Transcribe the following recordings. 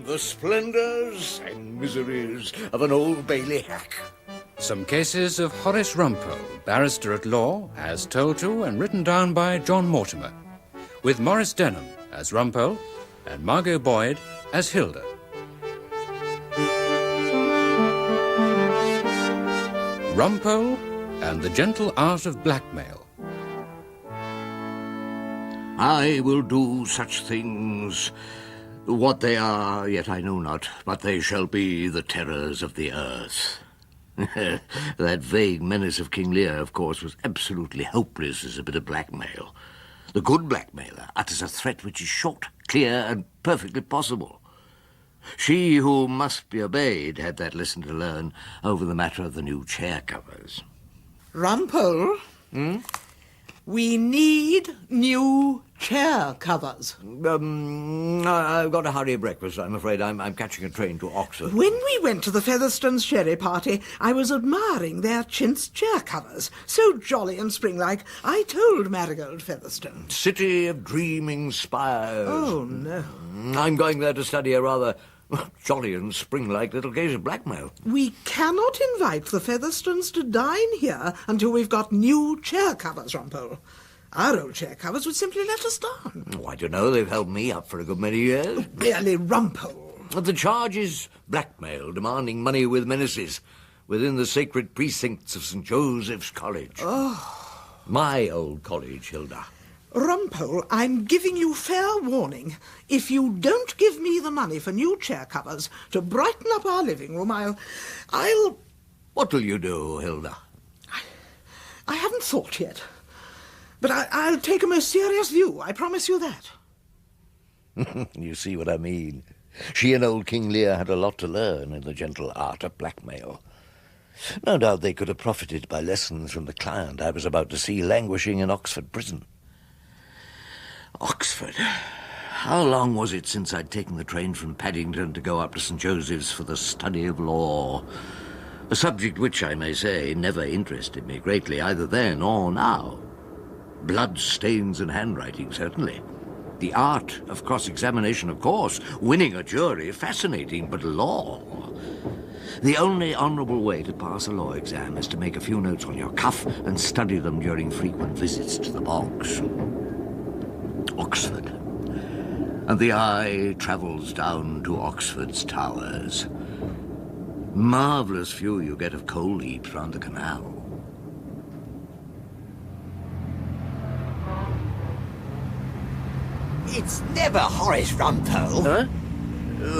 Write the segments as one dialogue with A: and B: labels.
A: the Splendours and Miseries of an Old Bailey hack.
B: Some cases of Horace Rumpole, barrister at law, as told to and written down by John Mortimer, with Maurice Denham as Rumpole and Margot Boyd as Hilda. Rumpole and the Gentle Art of Blackmail.
A: I will do such things. What they are, yet I know not, but they shall be the terrors of the earth. That vague menace of King Lear, of course, was absolutely hopeless as a bit of blackmail. The good blackmailer utters a threat which is short, clear, and perfectly possible. She who must be obeyed had that lesson to learn over the matter of the new chair covers.
C: Rumpole? We need new chair covers.
A: I've got to hurry breakfast. I'm afraid I'm catching a train to Oxford.
C: When we went to the Featherstones' sherry party, I was admiring their chintz chair covers. So jolly and spring-like. I told Marigold Featherstone.
A: City of dreaming spires.
C: Oh, no.
A: I'm going there to study a rather jolly and spring-like little case of blackmail.
C: We cannot invite the Featherstones to dine here until we've got new chair covers, Rumpole. Our old chair covers would simply let us down.
A: Oh, I don't know. They've held me up for a good many years.
C: Really, Rumpole.
A: The charge is blackmail, demanding money with menaces, within the sacred precincts of St. Joseph's College.
C: Oh.
A: My old college, Hilda.
C: Rumpole, I'm giving you fair warning. If you don't give me the money for new chair covers to brighten up our living room, I'll...
A: What will you do, Hilda?
C: I haven't thought yet. But I'll take a most serious view, I promise you that.
A: You see what I mean. She and old King Lear had a lot to learn in the gentle art of blackmail. No doubt they could have profited by lessons from the client I was about to see languishing in Oxford prison. Oxford. How long was it since I'd taken the train from Paddington to go up to St. Joseph's for the study of law? A subject which, I may say, never interested me greatly, either then or now. Blood stains and handwriting, certainly. The art of cross-examination, of course. Winning a jury, fascinating, but law. The only honourable way to pass a law exam is to make a few notes on your cuff and study them during frequent visits to the bogs. Oxford. And the eye travels down to Oxford's towers. Marvellous view you get of coal heaps round the canal.
D: It's never Horace Rumpole.
A: Huh?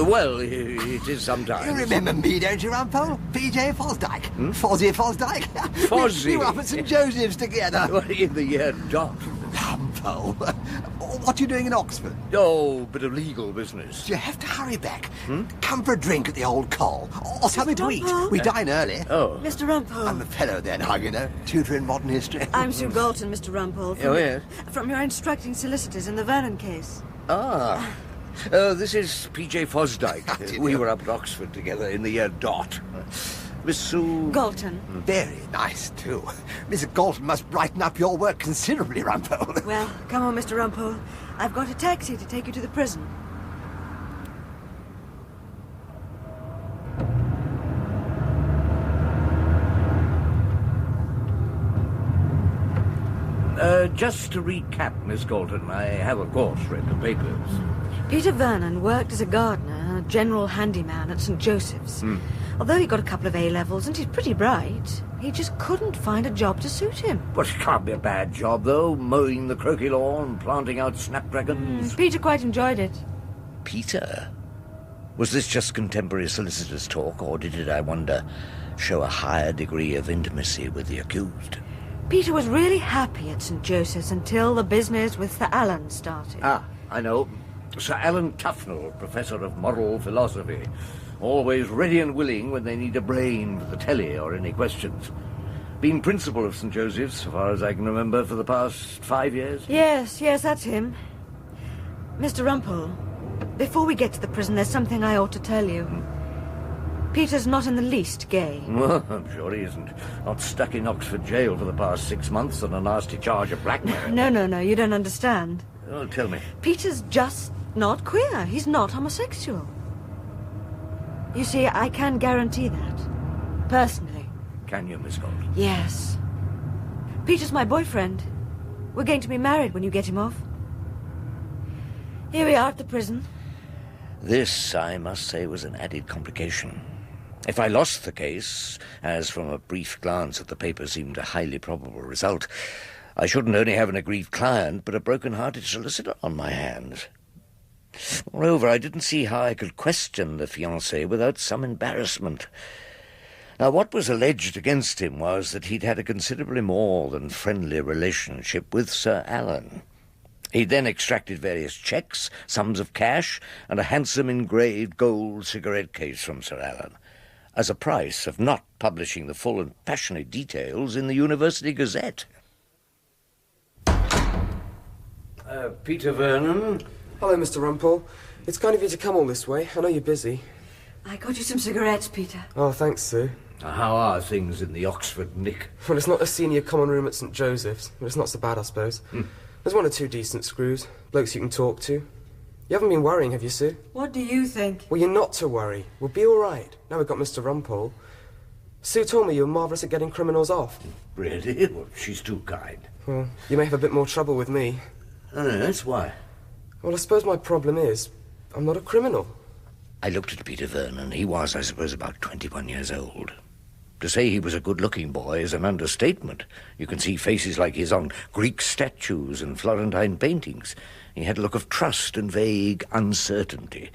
A: Well, it is sometimes.
D: You remember me, don't you, Rumpole? P.J. Fosdyke. Fozzie Fosdyke.
A: Fozzie?
D: We were up at St. Joseph's together.
A: In the year dot.
D: Rumpole. What are you doing in Oxford?
A: Oh, bit of legal business.
D: Do you have to hurry back? Come for a drink at the old Coll. Or something to eat. We dine early.
A: Oh.
E: Mr. Rumpole.
D: I'm a fellow there now, you know. Tutor in modern history.
E: I'm Sue Galton, Mr. Rumpole.
A: Oh, yes?
E: From your instructing solicitors in the Vernon case.
A: Ah. This is P.J. Fosdyke. We were up at Oxford together in the year dot. Miss Sue...
E: Galton.
D: Very nice, too. Miss Galton must brighten up your work considerably, Rumpole.
E: Well, come on, Mr. Rumpole. I've got a taxi to take you to the prison.
A: Just to recap, Miss Galton, I have, of course, read the papers.
E: Peter Vernon worked as a gardener, a general handyman at St. Joseph's. Although he got a couple of A-levels and he's pretty bright, he just couldn't find a job to suit him.
A: But it can't be a bad job, though, mowing the croquet lawn, planting out snapdragons.
E: Peter quite enjoyed it.
A: Peter? Was this just contemporary solicitors' talk, or did it, I wonder, show a higher degree of intimacy with the accused?
E: Peter was really happy at St. Joseph's until the business with Sir Alan started.
A: Ah, I know. Sir Alan Tufnell, Professor of Moral Philosophy. Always ready and willing when they need a brain for the telly or any questions. Been principal of St. Joseph's, so far as I can remember, for the past 5 years.
E: Yes, that's him. Mr. Rumpole, before we get to the prison, there's something I ought to tell you. Peter's not in the least gay.
A: Well, I'm sure he isn't. Not stuck in Oxford jail for the past 6 months on a nasty charge of blackmail.
E: No, you don't understand.
A: Oh, tell me.
E: Peter's just not queer. He's not homosexual. You see, I can guarantee that. Personally.
A: Can you, Miss Gold?
E: Yes. Peter's my boyfriend. We're going to be married when you get him off. Here we are at the prison.
A: This, I must say, was an added complication. If I lost the case, as from a brief glance at the paper seemed a highly probable result, I shouldn't only have an aggrieved client, but a broken-hearted solicitor on my hands. Moreover, I didn't see how I could question the fiancé without some embarrassment. Now, what was alleged against him was that he'd had a considerably more than friendly relationship with Sir Alan. He'd then extracted various cheques, sums of cash, and a handsome engraved gold cigarette case from Sir Alan, as a price of not publishing the full and passionate details in the University Gazette. Peter Vernon?
F: Hello, Mr. Rumpole. It's kind of you to come all this way. I know you're busy.
E: I got you some cigarettes, Peter.
F: Oh, thanks, Sue.
A: How are things in the Oxford Nick?
F: Well, it's not the senior common room at St. Joseph's, but it's not so bad, I suppose. There's one or two decent screws, blokes you can talk to. You haven't been worrying, have you, Sue?
E: What do you think?
F: Well, you're not to worry. We'll be all right. Now we've got Mr. Rumpole. Sue told me you were marvellous at getting criminals off.
A: Really? Well, she's too kind.
F: Well, you may have a bit more trouble with me.
A: That's why.
F: Well, I suppose my problem is, I'm not a criminal.
A: I looked at Peter Vernon. He was, I suppose, about 21 years old. To say he was a good-looking boy is an understatement. You can see faces like his on Greek statues and Florentine paintings. He had a look of trust and vague uncertainty.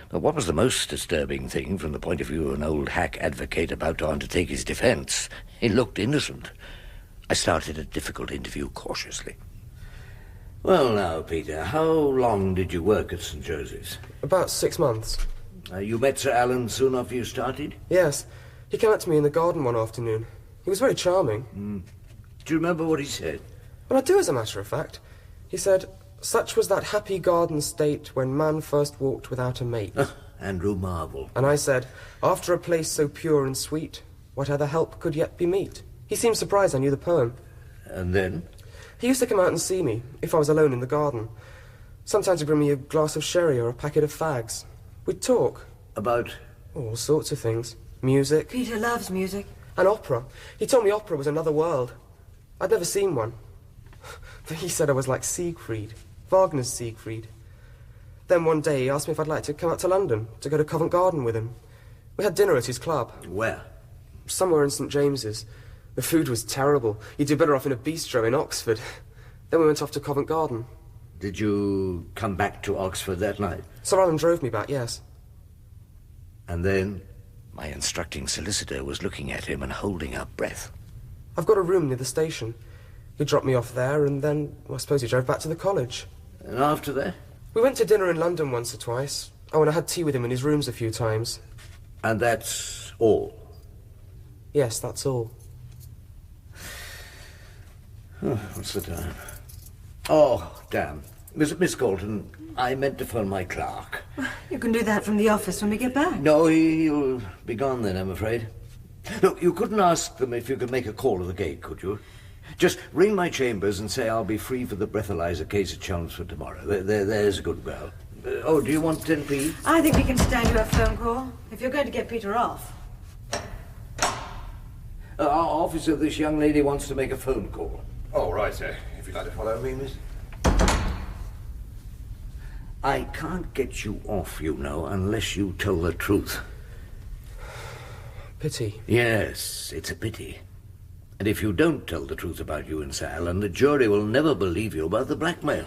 A: But what was the most disturbing thing from the point of view of an old hack advocate about to undertake his defence? He looked innocent. I started a difficult interview cautiously. Well, now, Peter, how long did you work at St. Joseph's?
F: About 6 months.
A: You met Sir Alan soon after you started?
F: Yes. He came up to me in the garden one afternoon. He was very charming.
A: Do you remember what he said?
F: Well, I do, as a matter of fact. He said, "Such was that happy garden state when man first walked without a mate."
A: Andrew Marvel.
F: And I said, "After a place so pure and sweet, what other help could yet be meet?" He seemed surprised I knew the poem.
A: And then?
F: He used to come out and see me, if I was alone in the garden. Sometimes he'd bring me a glass of sherry or a packet of fags. We'd talk.
A: About?
F: All sorts of things. Music.
E: Peter loves music.
F: And opera. He told me opera was another world. I'd never seen one. But he said I was like Siegfried. Wagner's Siegfried. Then one day he asked me if I'd like to come out to London, to go to Covent Garden with him. We had dinner at his club.
A: Where?
F: Somewhere in St. James's. The food was terrible. You'd do better off in a bistro in Oxford. Then we went off to Covent Garden.
A: Did you come back to Oxford that night?
F: Sir Alan drove me back, yes.
A: And then? My instructing solicitor was looking at him and holding her breath.
F: I've got a room near the station. He dropped me off there, and then, well, I suppose he drove back to the college.
A: And after that?
F: We went to dinner in London once or twice. Oh, and I had tea with him in his rooms a few times.
A: And that's all?
F: Yes, that's all.
A: What's the time? Oh, damn. Miss Galton, I meant to phone my clerk.
E: You can do that from the office when we get back.
A: No, he'll be gone then, I'm afraid. Look, you couldn't ask them if you could make a call to the gate, could you? Just ring my chambers and say I'll be free for the breathalyzer case at Chelmsford tomorrow. There's a good girl. Oh, do you want 10p?
E: I think we can stand you a phone call, if you're going to get Peter off.
A: Officer, this young lady wants to make a phone call.
G: Oh, right, sir. If you'd like to follow me, miss.
A: I can't get you off, you know, unless you tell the truth.
F: Pity.
A: Yes, it's a pity. And if you don't tell the truth about you and Sir Alan, the jury will never believe you about the blackmail.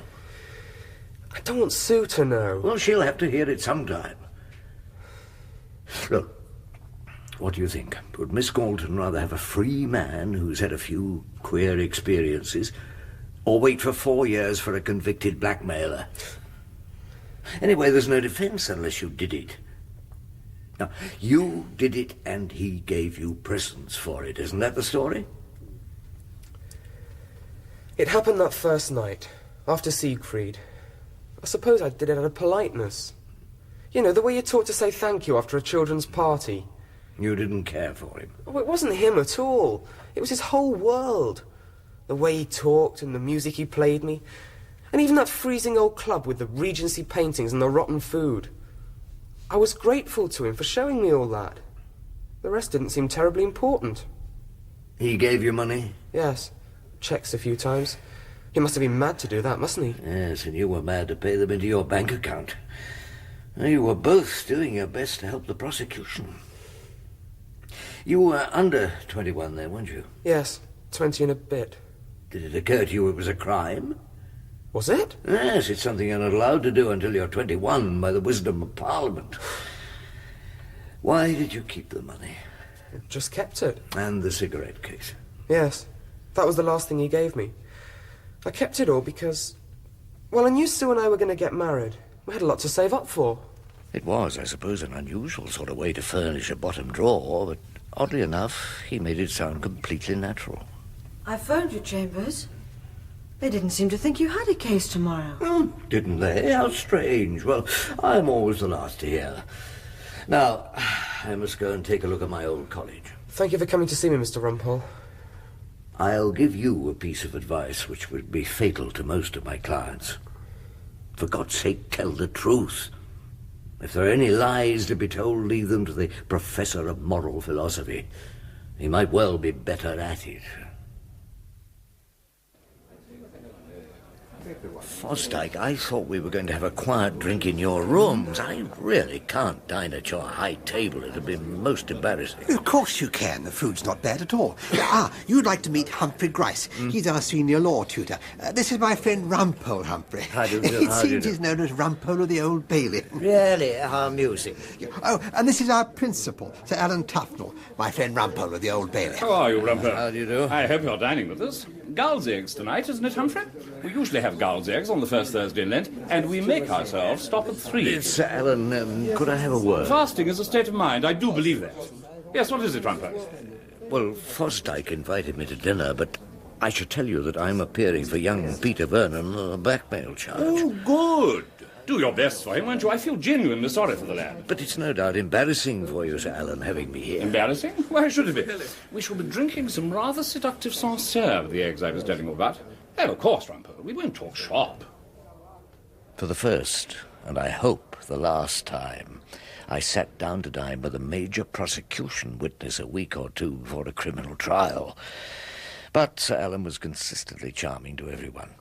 F: I don't want Sue to know.
A: Well, she'll have to hear it sometime. Look, what do you think? Would Miss Galton rather have a free man who's had a few queer experiences, or wait for 4 years for a convicted blackmailer? Anyway, there's no defense unless you did it. Now, you did it and he gave you presents for it. Isn't that the story?
F: It happened that first night, after Siegfried. I suppose I did it out of politeness. You know, the way you talk to say thank you after a children's party.
A: You didn't care for him.
F: Oh, it wasn't him at all. It was his whole world. The way he talked and the music he played me. And even that freezing old club with the Regency paintings and the rotten food. I was grateful to him for showing me all that. The rest didn't seem terribly important.
A: He gave you money?
F: Yes. Checks a few times. He must have been mad to do that, mustn't he?
A: Yes, and you were mad to pay them into your bank account. You were both doing your best to help the prosecution. You were under 21 then, weren't you?
F: Yes, 20 and a bit.
A: Did it occur to you it was a crime?
F: Was it?
A: Yes, it's something you're not allowed to do until you're 21 by the wisdom of Parliament. Why did you keep the money?
F: Just kept it.
A: And the cigarette case?
F: Yes, that was the last thing he gave me. I kept it all because... Well, I knew Sue and I were going to get married. We had a lot to save up for.
A: It was, I suppose, an unusual sort of way to furnish a bottom drawer, but oddly enough, he made it sound completely natural.
E: I phoned you, Chambers. They didn't seem to think you had a case tomorrow.
A: Oh, didn't they? How strange. Well, I'm always the last to hear. Now, I must go and take a look at my old college.
F: Thank you for coming to see me, Mr. Rumpole.
A: I'll give you a piece of advice which would be fatal to most of my clients. For God's sake, tell the truth. If there are any lies to be told, leave them to the professor of moral philosophy. He might well be better at it. Fosdyke, I thought we were going to have a quiet drink in your rooms. I really can't dine at your high table. It'd be most embarrassing.
D: Of course you can. The food's not bad at all. You'd like to meet Humphrey Grice. He's our senior law tutor. This is my friend Rumpole, Humphrey.
A: How do you do?
D: It seems he's known as Rumpole of the Old Bailey.
A: Really? How amusing.
D: Oh, and this is our principal, Sir Alan Tufnell, my friend Rumpole of the Old Bailey.
H: How are you, Rumpole?
A: How do you do?
H: I hope you're dining with us. Gull's eggs tonight, isn't it, Humphrey? We usually have Gull's eggs on the first Thursday in Lent, and we make ourselves stop at 3.
A: Sir Alan, could I have a word?
H: Fasting is a state of mind, I do believe that. Yes, what is it, Rumpole?
A: Well, Fosdyke invited me to dinner, but I should tell you that I'm appearing for young Peter Vernon on a blackmail charge.
H: Oh, good. Do your best for him, won't you? I feel genuinely sorry for the lad.
A: But it's no doubt embarrassing for you, Sir Alan, having me here.
H: Embarrassing? Why should it be? We shall be drinking some rather seductive Sancerre with the eggs I was telling you about. Oh, of course, Rumpole. We won't talk shop.
A: For the first, and I hope the last time, I sat down to dine with a major prosecution witness a week or two before a criminal trial. But Sir Alan was consistently charming to everyone.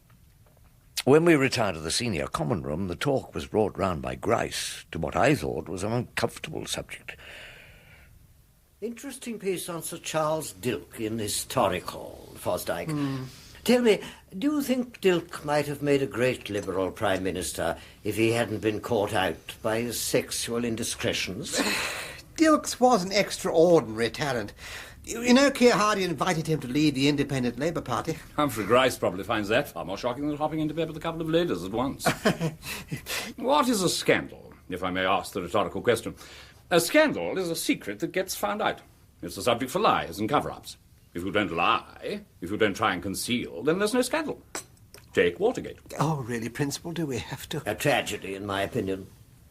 A: When we retired to the senior common room, the talk was brought round by Grice to what I thought was an uncomfortable subject.
I: Interesting piece on Sir Charles Dilke in Historical, Fosdyke. Tell me, do you think Dilke might have made a great Liberal Prime Minister if he hadn't been caught out by his sexual indiscretions?
D: Dilkes was an extraordinary talent. You know, Keir Hardie invited him to lead the Independent Labour Party.
H: Humphrey Grice probably finds that far more shocking than hopping into bed with a couple of ladies at once. What is a scandal, if I may ask the rhetorical question? A scandal is a secret that gets found out. It's a subject for lies and cover-ups. If you don't lie, if you don't try and conceal, then there's no scandal. Take Watergate.
D: Oh, really, Principal, do we have to?
I: A tragedy, in my opinion.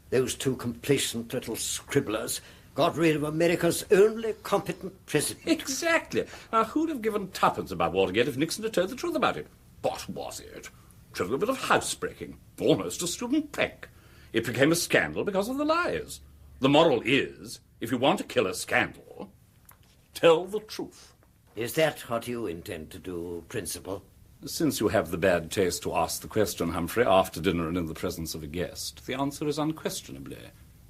I: Those two complacent little scribblers got rid of America's only competent president.
H: Exactly. Now, who'd have given tuppence about Watergate if Nixon had told the truth about it? What was it? Trivial bit of housebreaking. Almost a student prank. It became a scandal because of the lies. The moral is, if you want to kill a scandal, tell the truth.
I: Is that what you intend to do, Principal?
H: Since you have the bad taste to ask the question, Humphrey, after dinner and in the presence of a guest, the answer is unquestionably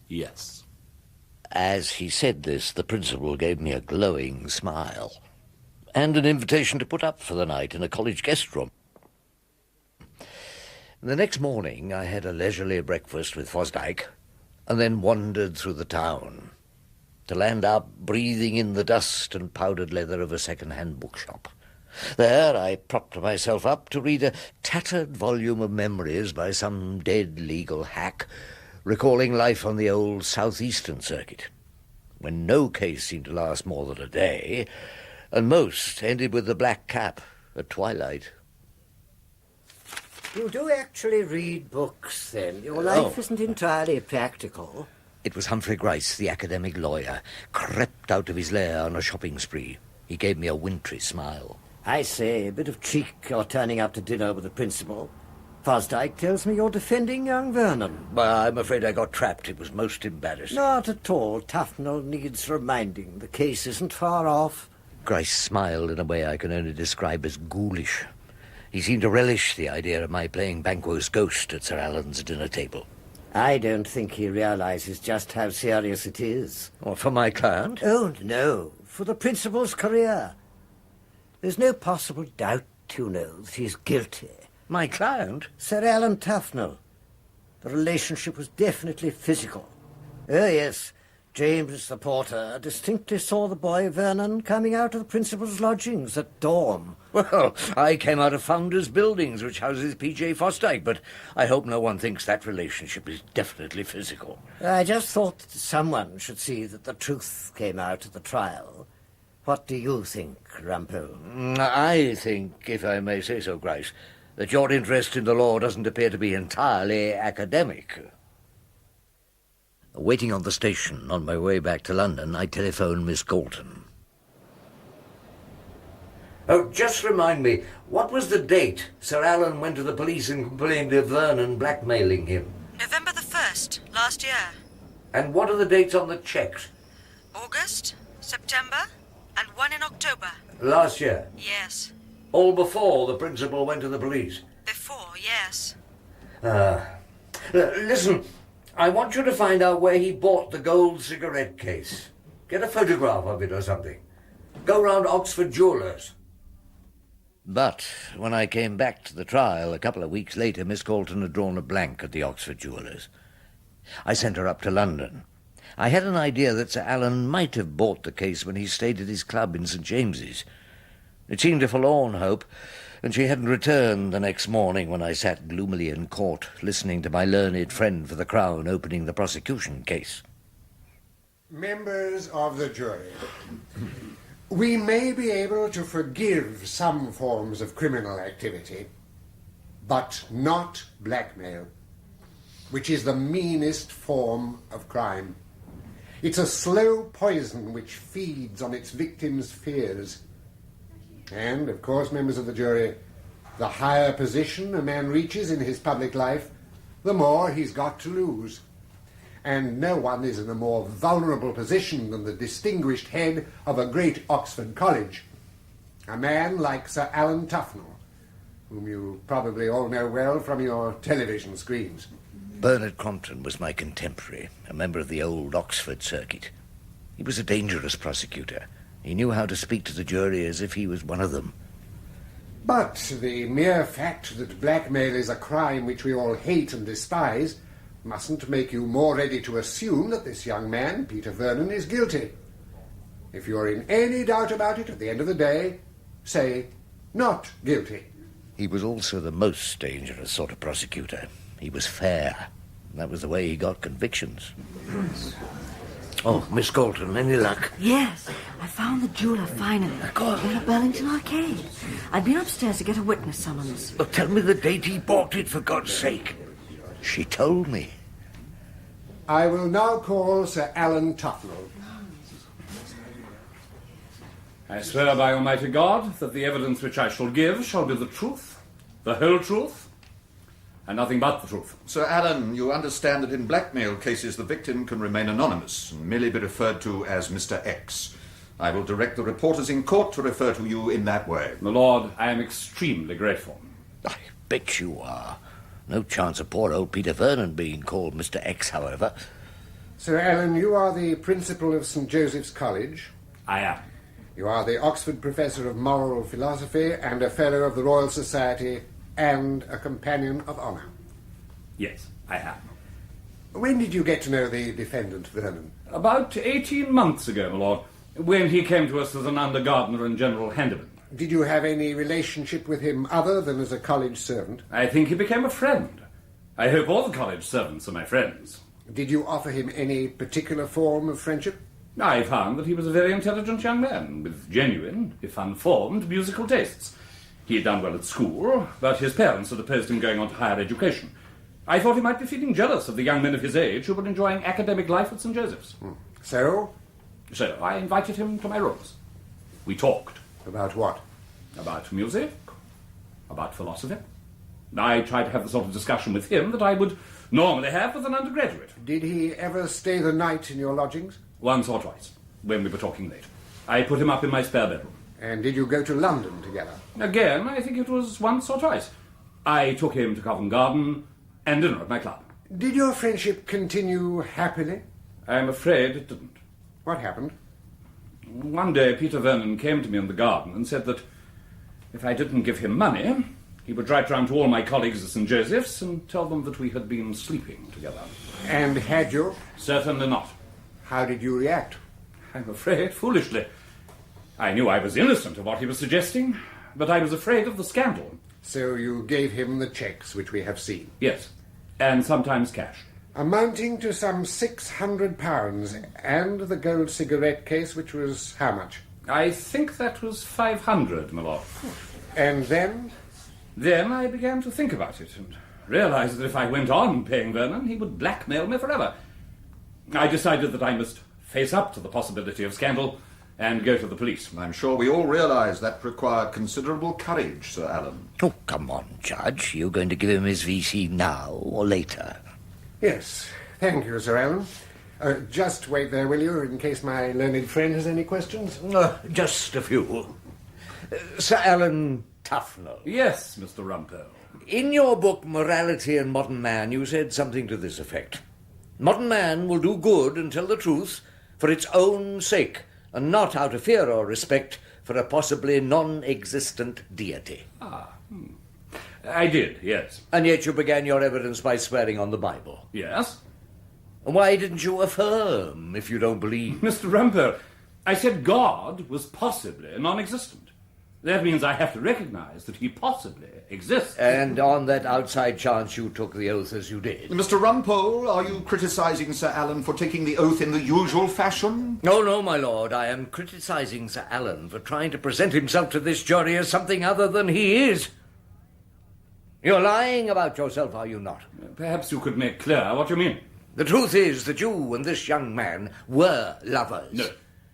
H: yes.
A: As he said this, the principal gave me a glowing smile and an invitation to put up for the night in a college guest room. The next morning I had a leisurely breakfast with Fosdyke and then wandered through the town to land up breathing in the dust and powdered leather of a second-hand bookshop. There I propped myself up to read a tattered volume of memories by some dead legal hack recalling life on the old southeastern circuit, when no case seemed to last more than a day, and most ended with the black cap at twilight.
I: You do actually read books, then? Your life isn't entirely practical.
A: It was Humphrey Grice, the academic lawyer, crept out of his lair on a shopping spree. He gave me a wintry smile.
I: I say, a bit of cheek you're turning up to dinner with the principal. Fosdyke tells me you're defending young Vernon.
A: Well, I'm afraid I got trapped. It was most embarrassing.
I: Not at all. Tufnell needs reminding. The case isn't far off.
A: Grice smiled in a way I can only describe as ghoulish. He seemed to relish the idea of my playing Banquo's ghost at Sir Alan's dinner table.
I: I don't think he realizes just how serious it is.
A: Or for my client?
I: Oh, no. For the principal's career. There's no possible doubt, you know, that he's guilty.
A: My client?
I: Sir Alan Tufnell. The relationship was definitely physical. Oh, yes. James, the porter, distinctly saw the boy Vernon coming out of the principal's lodgings at dawn.
A: Well, I came out of Founders Buildings, which houses P.J. Fosdyke, but I hope no one thinks that relationship is definitely physical.
I: I just thought that someone should see that the truth came out at the trial. What do you think, Rumpole?
A: I think, if I may say so, Grice, that your interest in the law doesn't appear to be entirely academic. Waiting on the station on my way back to London, I telephoned Miss Galton. Oh, just remind me, what was the date Sir Alan went to the police and complained of Vernon blackmailing him?
E: November the 1st, last year.
A: And what are the dates on the cheques?
E: August, September, and one in October.
A: Last year?
E: Yes.
A: All before the principal went to the police?
E: Before, yes.
A: Listen, I want you to find out where he bought the gold cigarette case. Get a photograph of it or something. Go round Oxford Jewellers. But when I came back to the trial a couple of weeks later, Miss Galton had drawn a blank at the Oxford Jewellers. I sent her up to London. I had an idea that Sir Alan might have bought the case when he stayed at his club in St. James's. It seemed a forlorn hope, and she hadn't returned the next morning when I sat gloomily in court, listening to my learned friend for the Crown opening the prosecution case.
J: Members of the jury, we may be able to forgive some forms of criminal activity, but not blackmail, which is the meanest form of crime. It's a slow poison which feeds on its victims' fears. And, of course, members of the jury, the higher position a man reaches in his public life, the more he's got to lose. And no one is in a more vulnerable position than the distinguished head of a great Oxford college. A man like Sir Alan Tufnell, whom you probably all know well from your television screens.
A: Bernard Crompton was my contemporary, a member of the old Oxford circuit. He was a dangerous prosecutor. He knew how to speak to the jury as if he was one of them.
J: But the mere fact that blackmail is a crime which we all hate and despise mustn't make you more ready to assume that this young man, Peter Vernon, is guilty. If you're in any doubt about it at the end of the day, say, not guilty.
A: He was also the most dangerous sort of prosecutor. He was fair. That was the way he got convictions. Oh, Miss Galton, any luck?
E: Yes, I found the jeweller finally. In the Burlington Arcade. I'd been upstairs to get a witness summons.
A: Well, tell me the date he bought it, for God's sake. She told me.
J: I will now call Sir Alan Tufnell.
H: I swear by Almighty God that the evidence which I shall give shall be the truth, the whole truth, and nothing but the truth.
G: Sir Alan, you understand that in blackmail cases the victim can remain anonymous and merely be referred to as Mr. X. I will direct the reporters in court to refer to you in that way.
H: My lord, I am extremely grateful.
A: I bet you are. No chance of poor old Peter Vernon being called Mr. X, however.
J: Sir Alan, you are the principal of St. Joseph's College.
H: I am.
J: You are the Oxford Professor of Moral Philosophy and a Fellow of the Royal Society and a Companion of Honour.
H: Yes, I am.
J: When did you get to know the defendant, Vernon?
H: About 18 months ago, my lord, when he came to us as an under gardener and general handyman.
J: Did you have any relationship with him other than as a college servant?
H: I think he became a friend. I hope all the college servants are my friends.
J: Did you offer him any particular form of friendship?
H: I found that he was a very intelligent young man, with genuine, if unformed, musical tastes. He had done well at school, but his parents had opposed him going on to higher education. I thought he might be feeling jealous of the young men of his age who were enjoying academic life at St. Joseph's.
J: So?
H: So I invited him to my rooms. We talked.
J: About what?
H: About music, about philosophy, I tried to have the sort of discussion with him that I would normally have with an undergraduate.
J: Did he ever stay the night in your lodgings?
H: Once or twice, when we were talking late. I put him up in my spare bedroom.
J: And did you go to London together?
H: Again, I think it was once or twice. I took him to Covent Garden and dinner at my club.
J: Did your friendship continue happily?
H: I'm afraid it didn't.
J: What happened?
H: One day, Peter Vernon came to me in the garden and said that if I didn't give him money, he would write round to all my colleagues at St. Joseph's and tell them that we had been sleeping together.
J: And had you?
H: Certainly not.
J: How did you react?
H: I'm afraid foolishly. I knew I was innocent of what he was suggesting, but I was afraid of the scandal.
J: So you gave him the cheques which we have seen?
H: Yes, and sometimes cash.
J: Amounting to some £600, and the gold cigarette case, which was how much?
H: I think that was 500, my lord.
J: And then?
H: Then I began to think about it and realized that if I went on paying Vernon, he would blackmail me forever. I decided that I must face up to the possibility of scandal and go to the police.
G: I'm sure we all realise that required considerable courage, Sir Alan.
A: Oh, come on, Judge. You're going to give him his VC now or later?
J: Yes, thank you, Sir Alan. Just wait there, will you, in case my learned friend has any questions?
A: Just a few. Sir Alan Tufnell.
H: Yes, Mr. Rumpole.
A: In your book, Morality and Modern Man, you said something to this effect. Modern man will do good and tell the truth for its own sake, and not out of fear or respect for a possibly non-existent deity.
H: I did, yes.
A: And yet you began your evidence by swearing on the Bible.
H: Yes?
A: And why didn't you affirm, if you don't believe?
H: Mr. Rumpole, I said God was possibly non-existent. That means I have to recognize that he possibly exists.
A: And on that outside chance you took the oath as you did.
G: Mr. Rumpole, are you criticising Sir Alan for taking the oath in the usual fashion?
A: No, my lord. I am criticising Sir Alan for trying to present himself to this jury as something other than he is. You're lying about yourself, are you not?
H: Perhaps you could make clear what you mean.
A: The truth is that you and this young man were lovers.
H: No.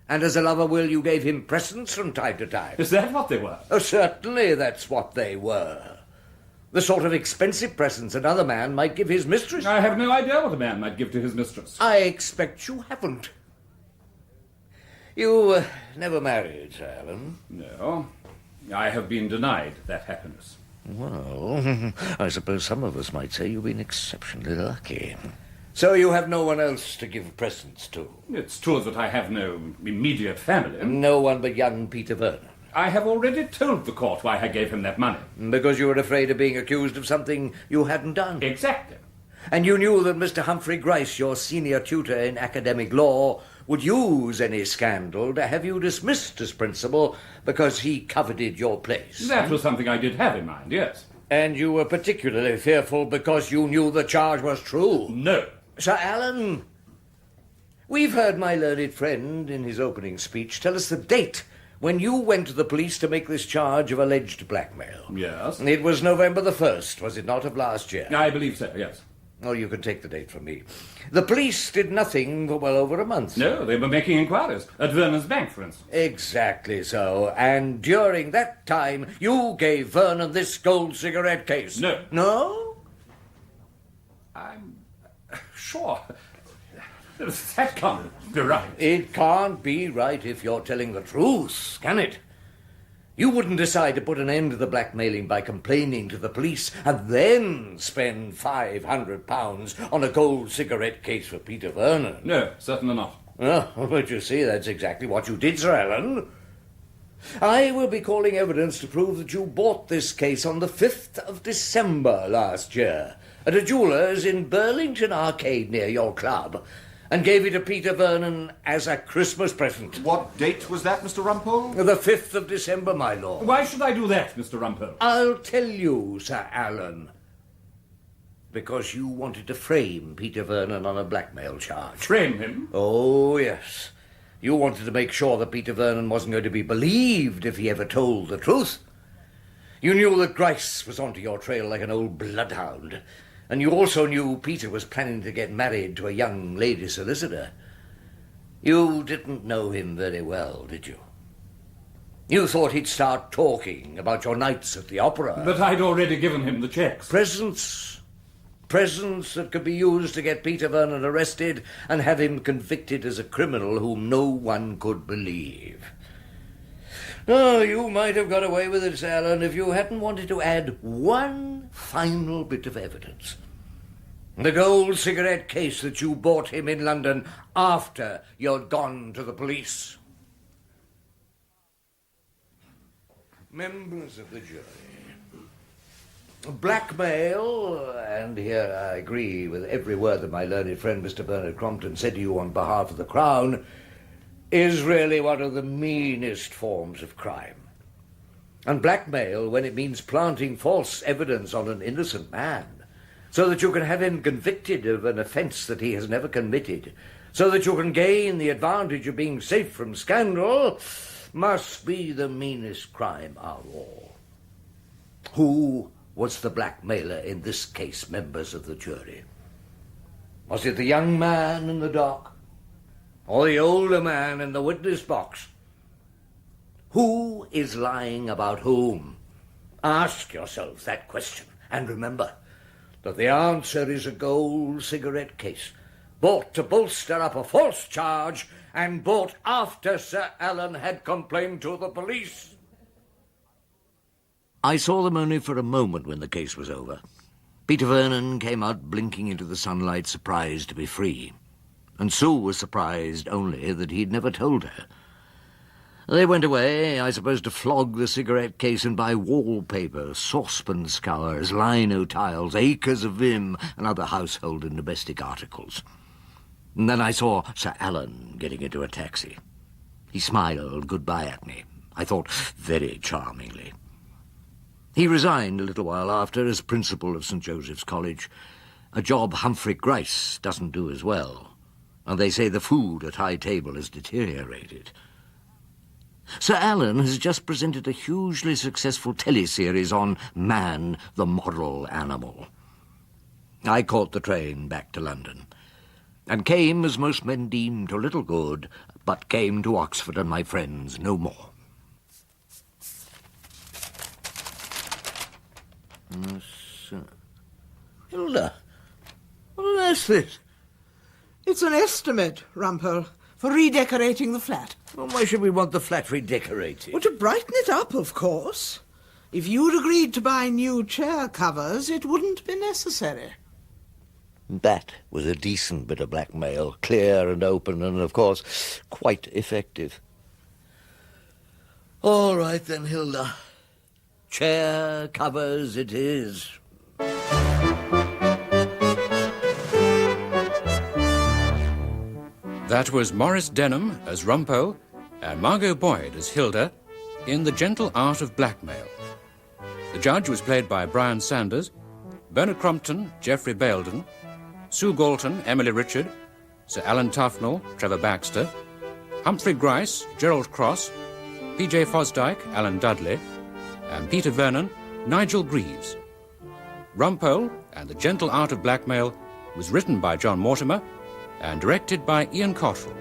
A: And as a lover, Will, you gave him presents from time to time.
H: Is that what they were?
A: Oh, certainly that's what they were. The sort of expensive presents another man might give his mistress.
H: I have no idea what a man might give to his mistress.
A: I expect you haven't. You never married, Sir Alan?
H: No. I have been denied that happiness.
A: Well, I suppose some of us might say you've been exceptionally lucky. So you have no one else to give presents to?
H: It's true that I have no immediate family.
A: No one but young Peter Vernon?
H: I have already told the court why I gave him that money.
A: Because you were afraid of being accused of something you hadn't done?
H: Exactly.
A: And you knew that Mr. Humphrey Gryce, your senior tutor in academic law, would use any scandal to have you dismissed as principal because he coveted your place?
H: That was something I did have in mind, yes.
A: And you were particularly fearful because you knew the charge was true?
H: No.
A: Sir Alan, we've heard my learned friend in his opening speech tell us the date when you went to the police to make this charge of alleged blackmail.
H: Yes.
A: It was November the 1st, was it not, of last year?
H: I believe so, yes.
A: Oh, you can take the date from me. The police did nothing for well over a month.
H: No, they were making inquiries. At Vernon's bank, for instance.
A: Exactly so. And during that time, you gave Vernon this gold cigarette case.
H: No.
A: No?
H: I'm sure. That can't be right.
A: It can't be right if you're telling the truth, can it? You wouldn't decide to put an end to the blackmailing by complaining to the police and then spend £500 on a gold cigarette case for Peter Vernon.
H: No, certainly not.
A: Oh, but you see, that's exactly what you did, Sir Alan. I will be calling evidence to prove that you bought this case on the 5th of December last year at a jeweller's in Burlington Arcade near your club, and gave it to Peter Vernon as a Christmas present.
G: What date was that, Mr. Rumpole?
A: The 5th of December, my lord.
H: Why should I do that, Mr. Rumpole?
A: I'll tell you, Sir Alan. Because you wanted to frame Peter Vernon on a blackmail charge.
H: Frame him?
A: Oh, yes. You wanted to make sure that Peter Vernon wasn't going to be believed if he ever told the truth. You knew that Gryce was onto your trail like an old bloodhound. And you also knew Peter was planning to get married to a young lady solicitor. You didn't know him very well, did you? You thought he'd start talking about your nights at the opera.
H: But I'd already given him the cheques.
A: Presents. Presents that could be used to get Peter Vernon arrested and have him convicted as a criminal whom no one could believe. Oh, you might have got away with it, Sir Alan, if you hadn't wanted to add one final bit of evidence. The gold cigarette case that you bought him in London after you'd gone to the police. Members of the jury. Blackmail, and here I agree with every word that my learned friend Mr. Bernard Crompton said to you on behalf of the Crown, is really one of the meanest forms of crime. And blackmail, when it means planting false evidence on an innocent man, so that you can have him convicted of an offence that he has never committed, so that you can gain the advantage of being safe from scandal, must be the meanest crime of all. Who was the blackmailer in this case, members of the jury? Was it the young man in the dock? Or the older man in the witness box? Who is lying about whom? Ask yourself that question, and remember that the answer is a gold cigarette case, bought to bolster up a false charge and bought after Sir Alan had complained to the police. I saw them only for a moment when the case was over. Peter Vernon came out blinking into the sunlight, surprised to be free. And Sue was surprised only that he'd never told her. They went away, I suppose, to flog the cigarette case and buy wallpaper, saucepan scours, lino tiles, acres of vim, and other household and domestic articles. And then I saw Sir Alan getting into a taxi. He smiled goodbye at me, I thought very charmingly. He resigned a little while after as principal of St. Joseph's College, a job Humphrey Grice doesn't do as well, and they say the food at high table has deteriorated. Sir Alan has just presented a hugely successful teleseries on man, the moral animal. I caught the train back to London, and came, as most men deem, to little good, but came to Oxford and my friends no more. Hilda, what on earth's this?
C: It's an estimate, Rumpole, for redecorating the flat.
A: Well, why should we want the flat redecorated?
C: Well, to brighten it up, of course. If you'd agreed to buy new chair covers, it wouldn't be necessary.
A: That was a decent bit of blackmail, clear and open, and, of course, quite effective. All right, then, Hilda. Chair covers it is.
B: That was Maurice Denham as Rumpole and Margot Boyd as Hilda in The Gentle Art of Blackmail. The judge was played by Brian Sanders, Bernard Crompton, Geoffrey Baildon, Sue Galton, Emily Richard, Sir Alan Tufnell, Trevor Baxter, Humphrey Grice, Gerald Cross, P.J. Fosdyke, Alan Dudley, and Peter Vernon, Nigel Greaves. Rumpole and The Gentle Art of Blackmail was written by John Mortimer and directed by Ian Cottrell.